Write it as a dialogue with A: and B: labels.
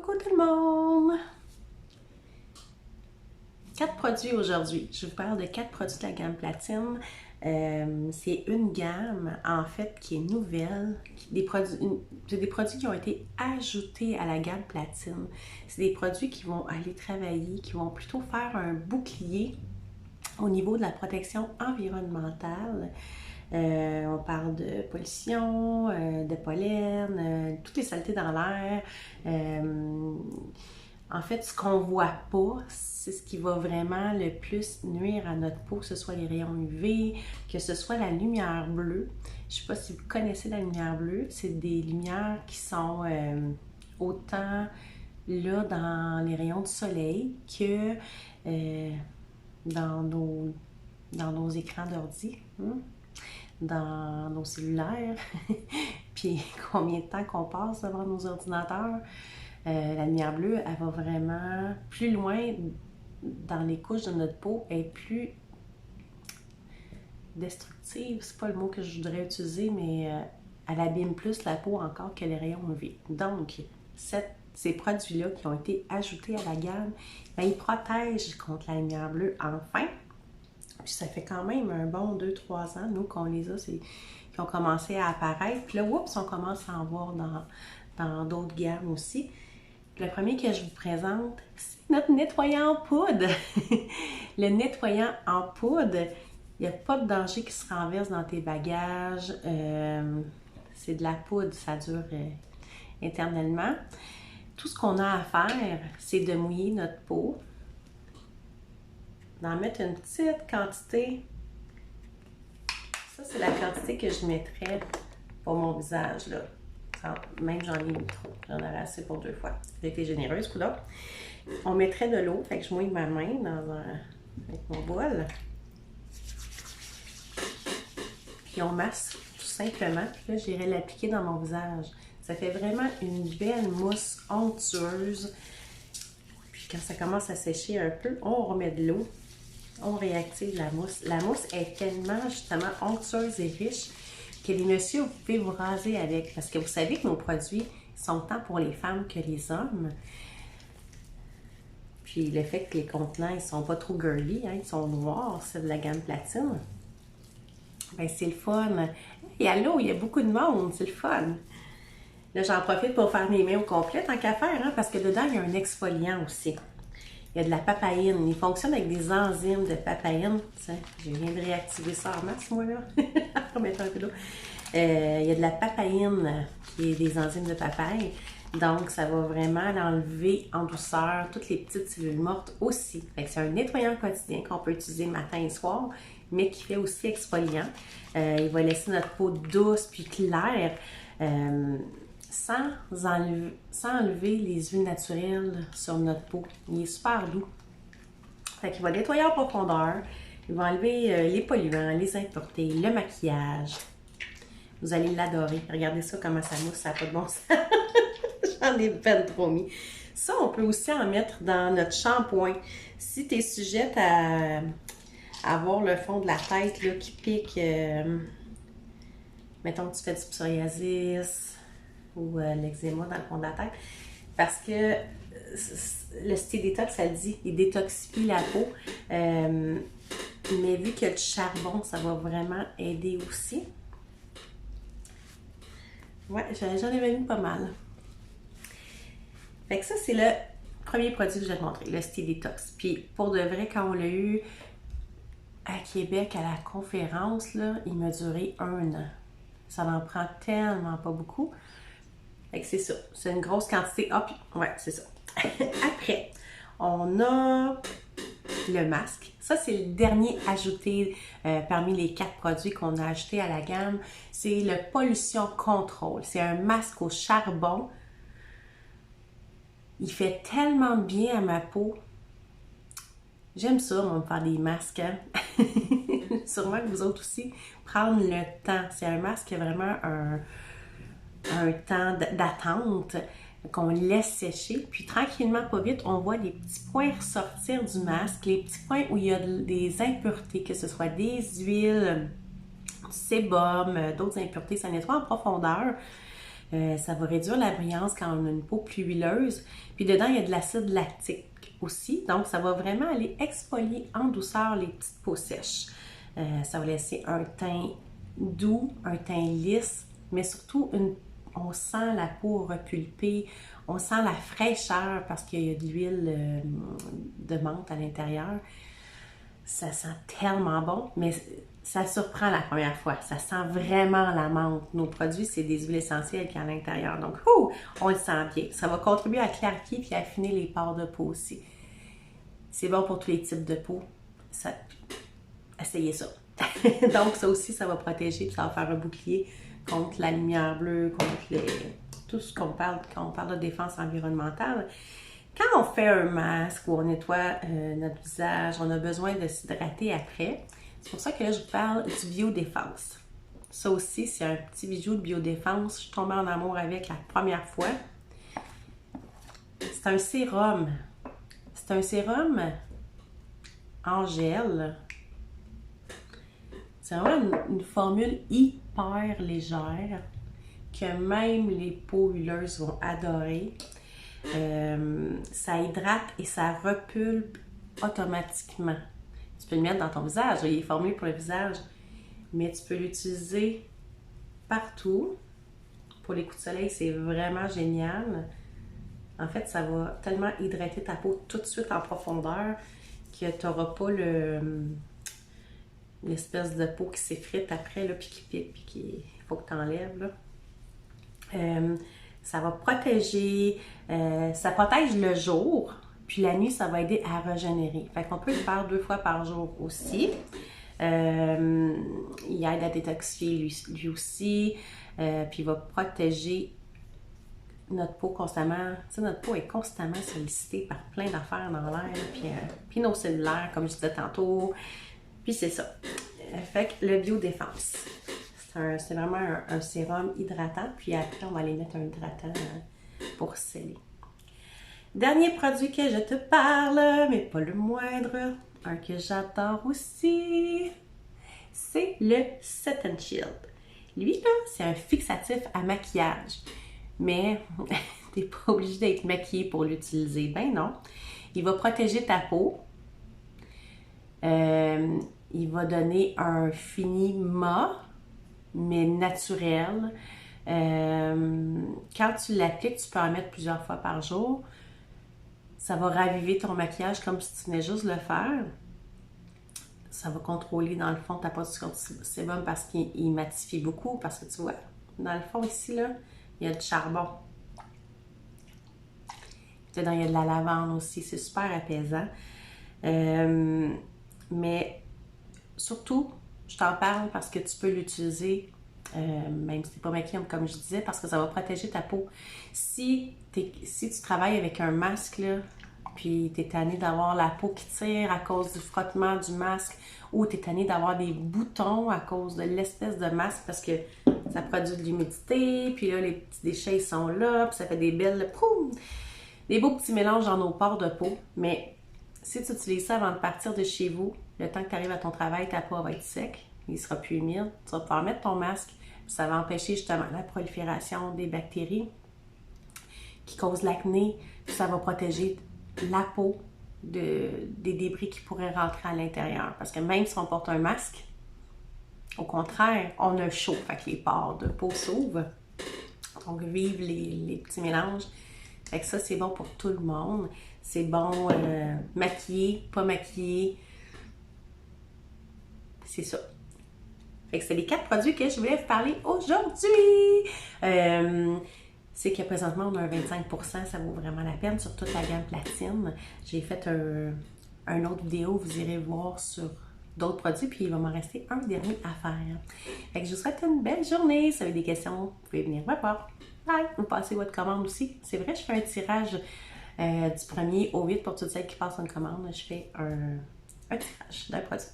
A: Coucou tout le monde! 4 produits aujourd'hui. Je vous parle de 4 produits de la gamme Platine. C'est une gamme, en fait, qui est nouvelle. C'est des produits qui ont été ajoutés à la gamme Platine. C'est des produits qui vont aller travailler, qui vont plutôt faire un bouclier au niveau de la protection environnementale. On parle de pollution, de pollen, toutes les saletés dans l'air. En fait, ce qu'on voit pas, c'est ce qui va vraiment le plus nuire à notre peau, que ce soit les rayons UV, que ce soit la lumière bleue. Je ne sais pas si vous connaissez la lumière bleue, c'est des lumières qui sont autant là dans les rayons du soleil que dans nos écrans d'ordi, dans nos cellulaires, puis combien de temps qu'on passe devant nos ordinateurs. La lumière bleue, elle va vraiment plus loin dans les couches de notre peau, elle est plus destructive, c'est pas le mot que je voudrais utiliser, mais elle abîme plus la peau encore que les rayons UV. Donc, ces produits-là qui ont été ajoutés à la gamme, bien, ils protègent contre la lumière bleue enfin. Puis ça fait quand même un bon 2-3 ans, nous, qu'on les a, qui ont commencé à apparaître. Puis là, oups, on commence à en voir dans d'autres gammes aussi. Le premier que je vous présente, c'est notre nettoyant en poudre. Le nettoyant en poudre, il n'y a pas de danger qui se renverse dans tes bagages. C'est de la poudre, ça dure éternellement. Tout ce qu'on a à faire, c'est de mouiller notre peau, d'en mettre une petite quantité. Ça, c'est la quantité que je mettrais pour mon visage, là. Même j'en ai mis trop. J'en aurais assez pour 2 fois. J'ai été généreuse, coudonc. On mettrait de l'eau. Fait que je mouille ma main avec mon bol. Puis on masse tout simplement. Puis là, j'irai l'appliquer dans mon visage. Ça fait vraiment une belle mousse onctueuse. Puis quand ça commence à sécher un peu, on remet de l'eau. On réactive la mousse. La mousse est tellement justement onctueuse et riche que les messieurs, vous pouvez vous raser avec. Parce que vous savez que nos produits sont tant pour les femmes que les hommes. Puis le fait que les contenants, ils sont pas trop girly, ils sont noirs, c'est de la gamme Platine. Ben c'est le fun. Et allô, il y a beaucoup de monde, c'est le fun. Là, j'en profite pour faire mes mains au complet, tant qu'à faire, parce que dedans, il y a un exfoliant aussi. Il y a de la papaïne. Il fonctionne avec des enzymes de papaïne. Je viens de réactiver ça en masse, moi, là. Pour mettre un peu d'eau. Il y a de la papaïne, qui est des enzymes de papaye. Donc, ça va vraiment l'enlever en douceur, toutes les petites cellules mortes aussi. C'est un nettoyant quotidien qu'on peut utiliser matin et soir, mais qui fait aussi exfoliant. Il va laisser notre peau douce puis claire. Sans enlever les huiles naturelles sur notre peau. Il est super doux. Fait qu'il va nettoyer en profondeur. Il va enlever les polluants, les impuretés, le maquillage. Vous allez l'adorer. Regardez ça, comment ça mousse, ça n'a pas de bon sens. J'en ai ben trop mis. Ça, on peut aussi en mettre dans notre shampoing. Si tu es sujette à avoir le fond de la tête là, qui pique, mettons que tu fais du psoriasis, ou l'eczéma dans le fond de la tête, parce que le style détox, ça le dit, il détoxifie la peau, mais vu qu'il y a du charbon, ça va vraiment aider aussi. Ouais, j'en ai mis pas mal. Fait que ça, c'est le premier produit que je vais te montrer, le style détox. Puis pour de vrai, quand on l'a eu à Québec, à la conférence, là, il m'a duré 1 an. Ça n'en prend tellement pas beaucoup. Fait que c'est ça. C'est une grosse quantité. Ah, puis, ouais, c'est ça. Après, on a le masque. Ça, c'est le dernier ajouté parmi les 4 produits qu'on a ajoutés à la gamme. C'est le Pollution Control. C'est un masque au charbon. Il fait tellement de bien à ma peau. J'aime ça, moi, me faire des masques. Hein? Sûrement que vous autres aussi, prendre le temps. C'est un masque qui a vraiment un temps d'attente qu'on laisse sécher. Puis tranquillement, pas vite, on voit les petits points ressortir du masque, les petits points où il y a des impuretés, que ce soit des huiles, du sébum, d'autres impuretés. Ça nettoie en profondeur. Ça va réduire la brillance quand on a une peau plus huileuse. Puis dedans, il y a de l'acide lactique aussi. Donc, ça va vraiment aller exfolier en douceur les petites peaux sèches. Ça va laisser un teint doux, un teint lisse, mais surtout, on sent la peau repulpée, on sent la fraîcheur parce qu'il y a de l'huile de menthe à l'intérieur. Ça sent tellement bon, mais ça surprend la première fois. Ça sent vraiment la menthe. Nos produits, c'est des huiles essentielles qui sont à l'intérieur. Donc, on le sent bien. Ça va contribuer à clarifier et à affiner les pores de peau aussi. C'est bon pour tous les types de peau. Essayez ça. Donc, ça aussi, ça va protéger et ça va faire un bouclier contre la lumière bleue, contre tout ce qu'on parle quand on parle de défense environnementale. Quand on fait un masque ou on nettoie notre visage, on a besoin de s'hydrater après. C'est pour ça que là, je vous parle du biodéfense. Ça aussi, c'est un petit bijou de biodéfense. Je suis tombée en amour avec la première fois. C'est un sérum. C'est un sérum en gel. C'est vraiment une formule hyper légère que même les peaux huileuses vont adorer. Ça hydrate et ça repulpe automatiquement. Tu peux le mettre dans ton visage, il est formulé pour le visage, mais tu peux l'utiliser partout. Pour les coups de soleil, c'est vraiment génial. En fait, ça va tellement hydrater ta peau tout de suite en profondeur que tu n'auras pas l'espèce de peau qui s'effrite après, là, puis qui pique, puis qu'il faut que tu enlèves. Ça va protéger, ça protège le jour, puis la nuit, ça va aider à régénérer. Fait qu'on peut le faire 2 fois par jour aussi. Il aide à détoxifier lui aussi, puis il va protéger notre peau constamment. Tu sais, notre peau est constamment sollicitée par plein d'affaires dans l'air, puis nos cellulaires, comme je disais tantôt. Puis c'est ça. Fait que le biodéfense. C'est vraiment un sérum hydratant. Puis après, on va aller mettre un hydratant pour sceller. Dernier produit que je te parle, mais pas le moindre, un que j'adore aussi, c'est le Set and Shield. Lui, là, c'est un fixatif à maquillage. Mais t'es pas obligé d'être maquillé pour l'utiliser. Ben non. Il va protéger ta peau. Il va donner un fini mat, mais naturel. Quand tu l'appliques, tu peux en mettre plusieurs fois par jour. Ça va raviver ton maquillage comme si tu venais juste le faire. Ça va contrôler dans le fond ta production de sébum parce qu'il matifie beaucoup. Parce que tu vois, dans le fond ici, là, il y a du charbon. Dedans, il y a de la lavande aussi. C'est super apaisant. Mais surtout, je t'en parle parce que tu peux l'utiliser, même si tu n'es pas maquillée, comme je disais, parce que ça va protéger ta peau. Si tu travailles avec un masque, là, puis tu es tanné d'avoir la peau qui tire à cause du frottement du masque, ou tu es tanné d'avoir des boutons à cause de l'espèce de masque parce que ça produit de l'humidité, puis là, les petits déchets ils sont là, puis ça fait des belles, des beaux petits mélanges dans nos pores de peau. Mais si tu utilises ça avant de partir de chez vous, le temps que tu arrives à ton travail, ta peau va être sec, il sera plus humide, tu vas pouvoir mettre ton masque, puis ça va empêcher justement la prolifération des bactéries qui causent l'acné, puis ça va protéger la peau des débris qui pourraient rentrer à l'intérieur. Parce que même si on porte un masque, au contraire, on a chaud, fait que les pores de peau s'ouvrent. Donc, vive les petits mélanges. Fait que ça, c'est bon pour tout le monde. C'est bon maquillé, pas maquillé. C'est ça. Fait que c'est les 4 produits que je voulais vous parler aujourd'hui. C'est que présentement, on a un 25%, ça vaut vraiment la peine sur toute la gamme platine. J'ai fait un autre vidéo, vous irez voir sur d'autres produits, puis il va m'en rester un dernier à faire. Fait que je vous souhaite une belle journée. Si vous avez des questions, vous pouvez venir me voir. Bye! Vous passez votre commande aussi. C'est vrai, je fais un tirage du 1er au 8 pour toutes celles qui passent une commande. Je fais un tirage d'un produit.